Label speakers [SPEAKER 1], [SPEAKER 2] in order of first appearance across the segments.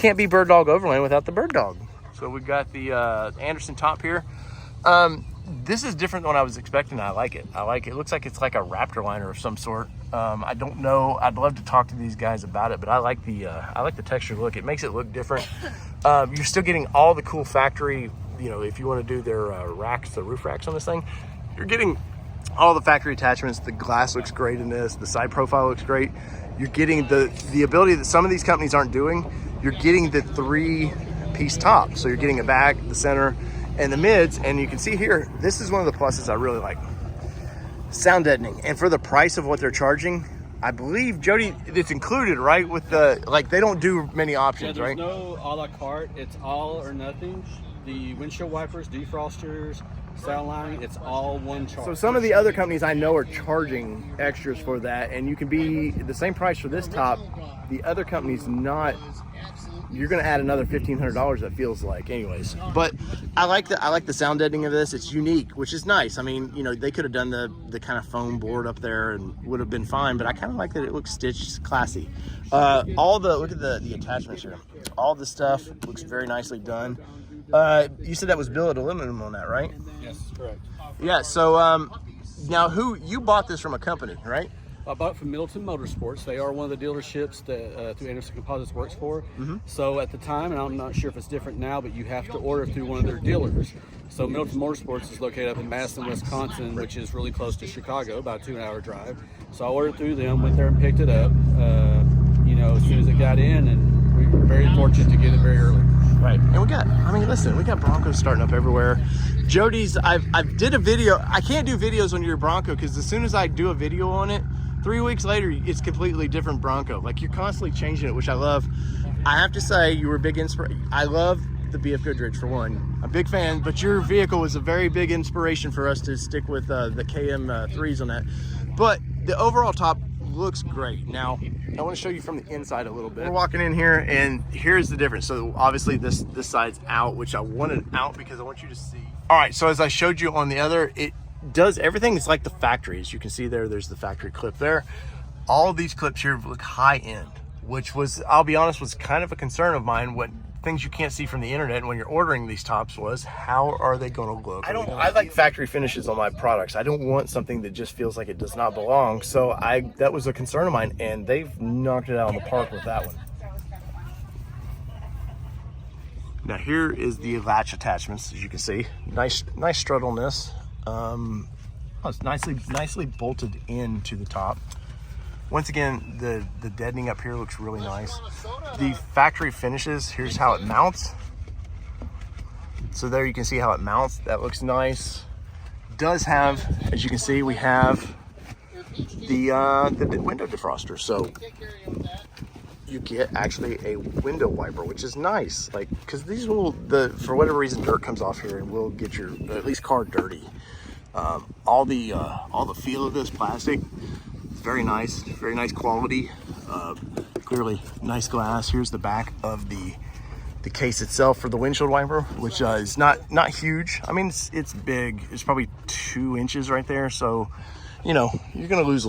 [SPEAKER 1] can't be Bird Dog Overland without the Bird Dog. So we got the Anderson top here. This is different than what I was expecting. I like it. It looks like it's like a Raptor liner of some sort. I don't know. I'd love to talk to these guys about it, but I like the texture look. It makes it look different. You're still getting all the cool factory, you know, if you want to do their racks, the roof racks on this thing, you're getting all the factory attachments. The glass looks great in this. The side profile looks great. You're getting the ability that some of these companies aren't doing. You're getting the 3-piece top. So you're getting a back, the center, and the mids. And you can see here, this is one of the pluses I really like. Sound deadening. And for the price of what they're charging, I believe, Jody, it's included, right? With the, like, they don't do many options, right?
[SPEAKER 2] There's no a la carte. It's all or nothing. The windshield wipers, defrosters, sound lining, it's all one charge.
[SPEAKER 1] So some of the other companies I know are charging extras for that, and you can be the same price for this top. The other company's not. You're going to add another $1,500. That feels like, anyways. But I like the sound deadening of this. It's unique, which is nice. I mean, you know, they could have done the kind of foam board up there and would have been fine. But I kind of like that it looks stitched, classy. Look at the attachments here. All the stuff looks very nicely done. You said that was billet aluminum on that, right?
[SPEAKER 2] Yes, correct.
[SPEAKER 1] Yeah. So now, you bought this from a company, right?
[SPEAKER 2] I bought it from Middleton Motorsports. They are one of the dealerships that through Anderson Composites works for.
[SPEAKER 1] Mm-hmm.
[SPEAKER 2] So at the time, and I'm not sure if it's different now, but you have to order through one of their dealers. So Middleton Motorsports is located up in Madison, Wisconsin, which is really close to Chicago, about a 2-hour drive. So I ordered through them, went there and picked it up, you know, as soon as it got in, and we were very fortunate to get it very early.
[SPEAKER 1] Right, and we got Broncos starting up everywhere. Jody's, I did a video. I can't do videos on your Bronco because as soon as I do a video on it, 3 weeks later, it's completely different Bronco. Like, you're constantly changing it, which I love. I have to say, you were a big inspiration. I love the BF Goodrich, for one. I'm a big fan, but your vehicle was a very big inspiration for us to stick with the KM3s on that. But the overall top looks great. Now, I want to show you from the inside a little bit. We're walking in here, and here's the difference. So obviously this side's out, which I wanted out because I want you to see. All right, so as I showed you on the other, it does everything. It's like the factory. As you can see there's the factory clip there. All of these clips here look high end, which was, I'll be honest, was kind of a concern of mine. What things you can't see from the internet when you're ordering these tops was, how are they going to look? I like factory finishes on my products. I don't want something that just feels like it does not belong. So that was a concern of mine, and they've knocked it out of the park with that one. Now here is the latch attachments, as you can see. Nice strut on this. It's nicely bolted into the top. Once again, the deadening up here looks really nice. The factory finishes, here's how it mounts. So there you can see how it mounts. That looks nice. Does have, as you can see, we have the window defroster. So you get actually a window wiper, which is nice. Like, because these will, for whatever reason, dirt comes off here and will get your at least car dirty. All the feel of this plastic, very nice quality. Clearly nice glass. Here's the back of the case itself for the windshield wiper, which is not huge. I mean, it's big. It's probably 2 inches right there. So, you know, you're gonna lose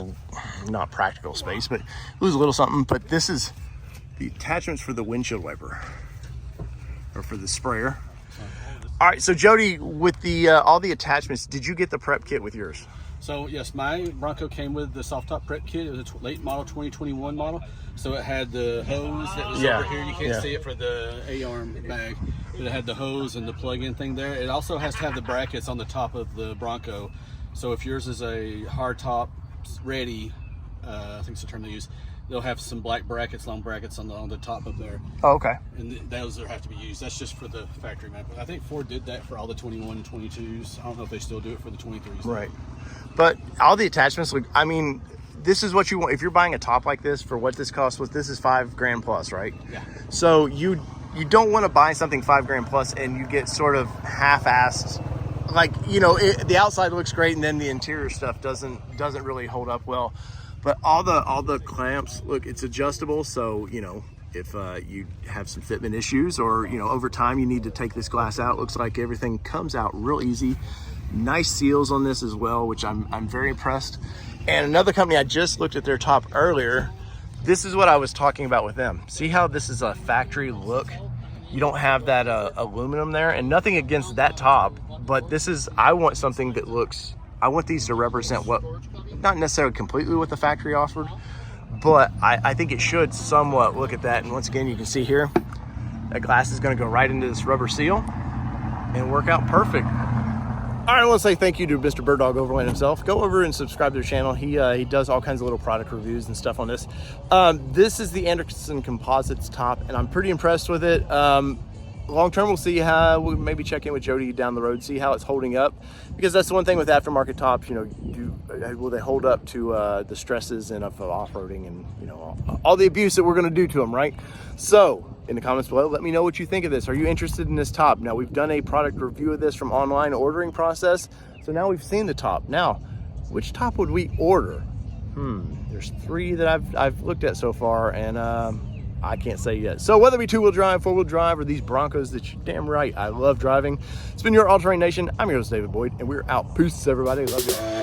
[SPEAKER 1] not practical space, but lose a little something. But this is the attachments for the windshield wiper, or for the sprayer. All right, so Jody, with the all the attachments, did you get the prep kit with yours?
[SPEAKER 2] So yes, my Bronco came with the soft top prep kit. It was a late model 2021 model. So it had the hose that was over here. You can't see it for the A-arm bag, but it had the hose and the plug-in thing there. It also has to have the brackets on the top of the Bronco. So if yours is a hardtop ready, I think it's the term they use, they'll have some black brackets, long brackets on the top of there.
[SPEAKER 1] Oh, okay.
[SPEAKER 2] And those have to be used. That's just for the factory map. I think Ford did that for all the 21 and 22s. I don't know if they still do it for the 23s.
[SPEAKER 1] Right. But all the attachments look, I mean, this is what you want. If you're buying a top like this, for what this cost was, this is $5,000 plus, right?
[SPEAKER 2] Yeah.
[SPEAKER 1] So you don't want to buy something $5,000 plus and you get sort of half-assed. Like, you know, the outside looks great and then the interior stuff doesn't really hold up well. But all the clamps, look, it's adjustable. So, you know, if you have some fitment issues, or, you know, over time you need to take this glass out, looks like everything comes out real easy. Nice seals on this as well, which I'm very impressed. And another company, I just looked at their top earlier, This is what I was talking about with them. See how this is a factory look? You don't have that aluminum there, and nothing against that top, but this is, I want something that looks, I want these to represent what, not necessarily completely what the factory offered, but I think it should somewhat look at that. And once again, you can see here, that glass is gonna go right into this rubber seal and work out perfect. All right, I want to say thank you to Mr. Bird Dog Overland himself. Go over and subscribe to their channel. He does all kinds of little product reviews and stuff on this. This is the Anderson Composites top, and I'm pretty impressed with it. Long term, we'll see how, we'll maybe check in with Jody down the road, see how it's holding up, because that's the one thing with aftermarket tops, you know, will they hold up to the stresses and of off-roading and, you know, all the abuse that we're going to do to them, right? So in the comments below, let me know what you think of this. Are you interested in this top? Now, we've done a product review of this from online ordering process, so now we've seen the top. Now, which top would we order? There's 3 that I've looked at so far, and I can't say yet. So whether it be 2-wheel drive, 4-wheel drive, or these Broncos that you're damn right I love driving. It's been your All Terrain Nation. I'm your host, David Boyd, and we're out. Peace, everybody. Love you.